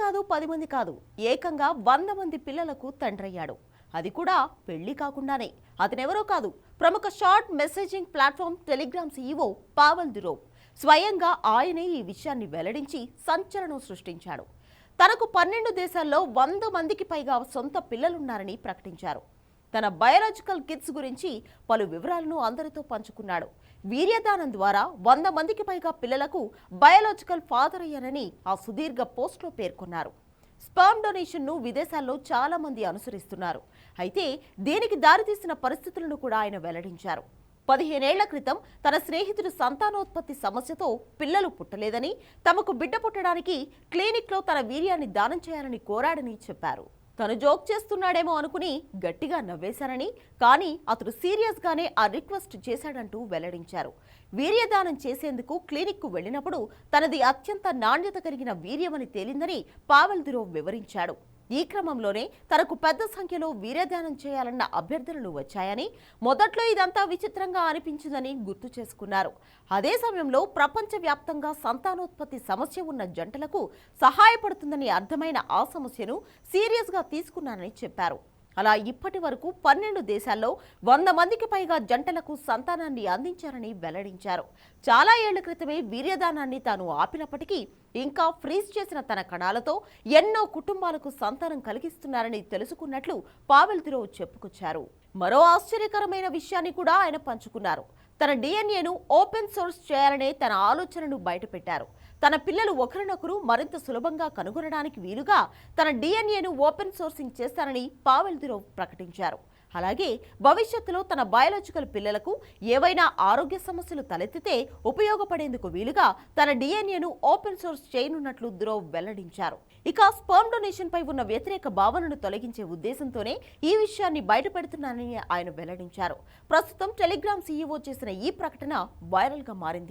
కాదు 10 మంది కాదు, ఏకంగా 100 మంది పిల్లలకు తండ్రయ్యాడు. అది కూడా పెళ్లి కాకుండానే. అతనెవరో కాదు, ప్రముఖ short messaging platform Telegram CEO Pavel Durov. స్వయంగా ఆయనే ఈ విషయాన్ని వెల్లడించి సంచలనం సృష్టించాడు. తనకు 12 దేశాల్లో 100 మందికి పైగా సొంత పిల్లలున్నారని ప్రకటించారు. తన బయోలాజికల్ కిడ్స్ గురించి పలు వివరాలను అందరితో పంచుకున్నాడు. వీర్యదానం ద్వారా 100 మందికి పైగా పిల్లలకు బయోలాజికల్ ఫాదర్ అయ్యానని ఆ సుదీర్ఘ పోస్ట్లో పేర్కొన్నారు. స్పర్మ్ డొనేషన్ను విదేశాల్లో చాలా మంది అనుసరిస్తున్నారు. అయితే దీనికి దారితీసిన పరిస్థితులను కూడా ఆయన వెల్లడించారు. 15 ఏళ్ల క్రితం తన స్నేహితుడు సంతానోత్పత్తి సమస్యతో పిల్లలు పుట్టలేదని, తమకు బిడ్డ పుట్టడానికి క్లినిక్లో తన వీర్యాన్ని దానం చేయాలని కోరాడని చెప్పారు. తను జోక్ చేస్తున్నాడేమో అనుకుని గట్టిగా నవ్వేశానని, కానీ అతడు సీరియస్ గానే ఆ రిక్వెస్ట్ చేశాడంటూ వెల్లడించారు. వీర్యదానం చేసేందుకు క్లినిక్కు వెళ్లినప్పుడు తనది అత్యంత నాణ్యత కలిగిన వీర్యమని తేలిందని పావెల్ దురోవ్ వివరించాడు. ఈ క్రమంలోనే తనకు పెద్ద సంఖ్యలో వీర్యదానం చేయాలన్న అభ్యర్థనలు వచ్చాయని, మొదట్లో ఇదంతా విచిత్రంగా అనిపించిందని గుర్తు చేసుకున్నారు. అదే సమయంలో ప్రపంచవ్యాప్తంగా సంతానోత్పత్తి సమస్య ఉన్న జంటలకు సహాయపడుతుందని అర్థమైన ఆ సమస్యను సీరియస్గా తీసుకున్నానని చెప్పారు. అలా ఇప్పటి వరకు 12 దేశాల్లో 100 మందికి పైగా జంటలకు సంతానాన్ని అందించారని వెల్లడించారు. చాలా ఏళ్ల క్రితమే వీర్యదానాన్ని తాను ఆపినప్పటికీ ఇంకా ఫ్రీజ్ చేసిన తన కణాలతో ఎన్నో కుటుంబాలకు సంతానం కలిగిస్తున్నారని తెలుసుకున్నట్లు పావెల్ దురోవ్ చెప్పుకొచ్చారు. మరో ఆశ్చర్యకరమైన విషయాన్ని కూడా ఆయన పంచుకున్నారు. తన డిఎన్ఏను ఓపెన్ సోర్స్ చేయాలనే తన ఆలోచనను బయటపెట్టారు. తన పిల్లలు ఒకరినొకరు మరింత సులభంగా కనుగొనడానికి వీలుగా తన డిఎన్ఏను ఓపెన్ సోర్సింగ్ చేస్తానని పావెల్ దురోవ్ ప్రకటించారు. అలాగే భవిష్యత్తులో తన బయోలాజికల్ పిల్లలకు ఏవైనా ఆరోగ్య సమస్యలు తలెత్తితే ఉపయోగపడేందుకు వీలుగా తన డిఎన్ఏను ఓపెన్ సోర్స్ చేయనున్నట్లు దురోవ్ వెల్లడించారు. ఇక స్పర్మ్ డొనేషన్ పై ఉన్న వ్యతిరేక భావనను తొలగించే ఉద్దేశంతోనే ఈ విషయాన్ని బయటపెడుతున్నానని ఆయన వెల్లడించారు. ప్రస్తుతం టెలిగ్రామ్ సీఈఓ చేసిన ఈ ప్రకటన వైరల్ గా మారింది.